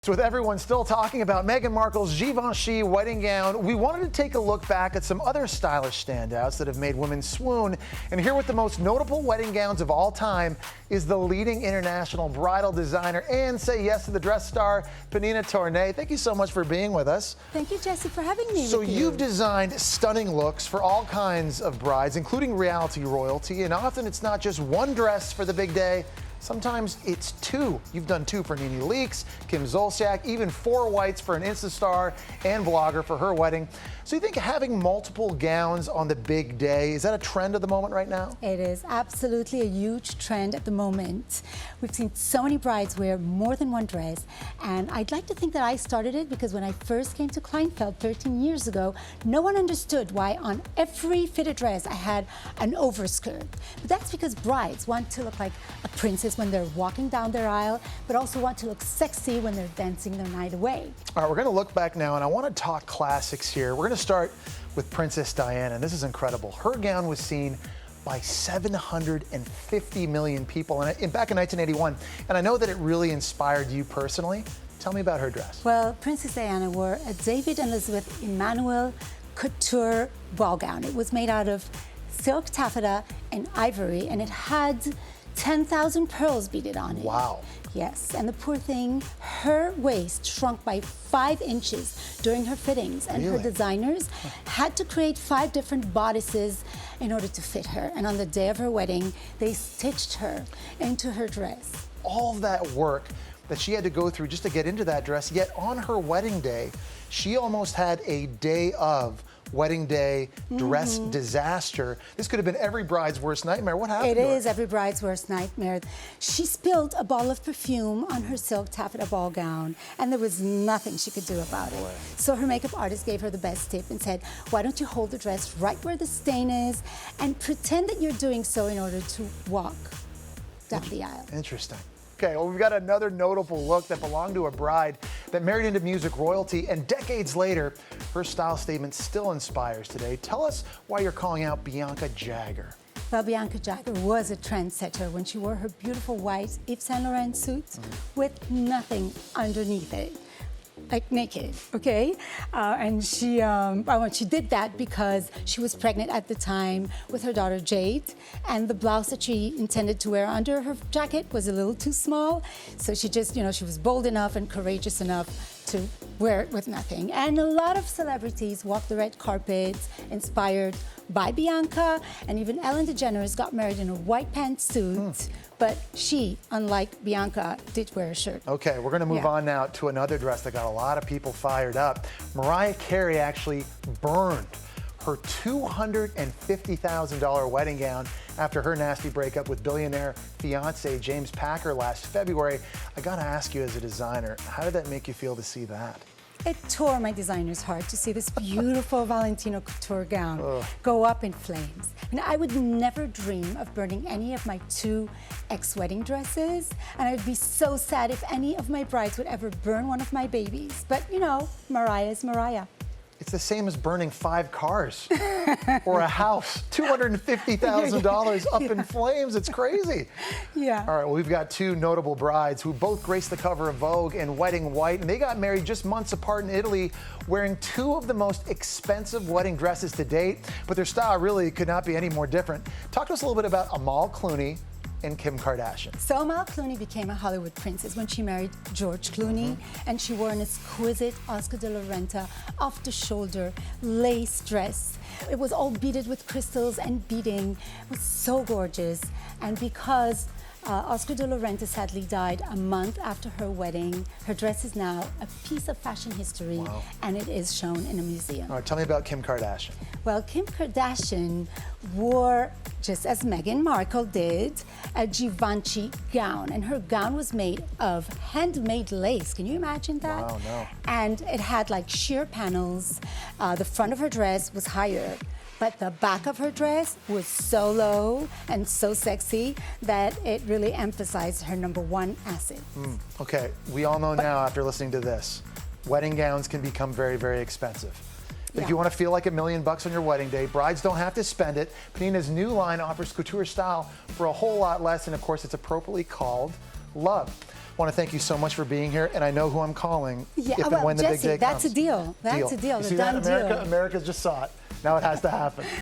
With everyone still talking about Meghan Markle's Givenchy wedding gown, we wanted to take a look back at some other stylish standouts that have made women swoon. And here with the most notable wedding gowns of all time is the leading international bridal designer and say yes to the dress star, Pnina Tornai. Thank you so much for being with us. Thank you, Jesse, for having me. So you've designed stunning looks for all kinds of brides, including reality royalty, and often it's not just one dress for the big day. Sometimes it's two. You've done two for Nene Leakes, Kim Zolciak, even 4 whites for an Insta star and vlogger for her wedding. So you think having multiple gowns on the big day, is that a trend of the moment right now? It is absolutely a huge trend at the moment. We've seen so many brides wear more than one dress, and I'd like to think that I started it because when I first came to Kleinfeld 13 years ago, no one understood why on every fitted dress I had an overskirt. But that's because brides want to look like a princess when they're walking down their aisle, but also want to look sexy when they're dancing their night away. All right, we're going to look back now, and I want to talk classics here. We're going to start with Princess Diana, and this is incredible. Her gown was seen by 750 million people back in 1981, and I know that it really inspired you personally. Tell me about her dress. Well, Princess Diana wore a David and Elizabeth Emmanuel couture ball gown. It was made out of silk taffeta and ivory, and it had 10,000 pearls beaded on it. Wow. Yes, and the poor thing, her waist shrunk by 5 inches during her fittings, and Really? her designers had to create 5 different bodices in order to fit her. And on the day of her wedding, they stitched her into her dress. All of that work that she had to go through just to get into that dress, yet on her wedding day, she almost had a day of wedding day dress disaster. This could have been every bride's worst nightmare. What happened to her? It is every bride's worst nightmare. She spilled a bottle of perfume on her silk taffeta ball gown, and there was nothing she could do about it. So her makeup artist gave her the best tip and said, why don't you hold the dress right where the stain is and pretend that you're doing so in order to walk down the aisle. Interesting. Okay, well, we've got another notable look that belonged to a bride that married into music royalty, and decades later, her style statement still inspires today. Tell us why you're calling out Bianca Jagger. Well, Bianca Jagger was a trendsetter when she wore her beautiful white Yves Saint Laurent suit with nothing underneath it. Like naked, okay? And she did that because she was pregnant at the time with her daughter Jade, and the blouse that she intended to wear under her jacket was a little too small. So she just, she was bold enough and courageous enough to wear it with nothing. And a lot of celebrities walked the red carpet inspired by Bianca, and even Ellen DeGeneres got married in a white pantsuit. But she, unlike Bianca, did wear a shirt. Okay, we're going to move on now to another dress that got a lot of people fired up. Mariah Carey actually burned her $250,000 wedding gown after her nasty breakup with billionaire fiance James Packer last February. I got to ask you, as a designer, how did that make you feel to see that? It tore my designer's heart to see this beautiful Valentino couture gown go up in flames. And I would never dream of burning any of my 2 ex-wedding dresses, and I would be so sad if any of my brides would ever burn one of my babies. But Mariah is Mariah. It's the same as burning 5 cars or a house. $250,000 up in flames. It's crazy. Yeah. All right, well, we've got 2 notable brides who both graced the cover of Vogue in wedding white, and they got married just months apart in Italy, wearing 2 of the most expensive wedding dresses to date, but their style really could not be any more different. Talk to us a little bit about Amal Clooney and Kim Kardashian. So Amal Clooney became a Hollywood princess when she married George Clooney, and she wore an exquisite Oscar de la Renta off-the-shoulder lace dress. It was all beaded with crystals and beading. It was so gorgeous, and because Oscar de la Renta sadly died a month after her wedding, her dress is now a piece of fashion history, and it is shown in a museum. All right, tell me about Kim Kardashian. Well, Kim Kardashian wore, just as Meghan Markle did, a Givenchy gown, and her gown was made of handmade lace. Can you imagine that? Wow, no. And it had like sheer panels. The front of her dress was higher, but the back of her dress was so low and so sexy that it really emphasized her #1 asset. Okay, we all know now after listening to this, wedding gowns can become very, very expensive. If you want to feel like $1 million on your wedding day, brides don't have to spend it. Pnina's new line offers couture style for a whole lot less, and of course, it's appropriately called love. want to thank you so much for being here, and I know who I'm calling Yeah, if and well, when the big Jesse, day comes. that's a deal. That's a deal. You The see that, done America? deal. America just saw it. Now it has to happen.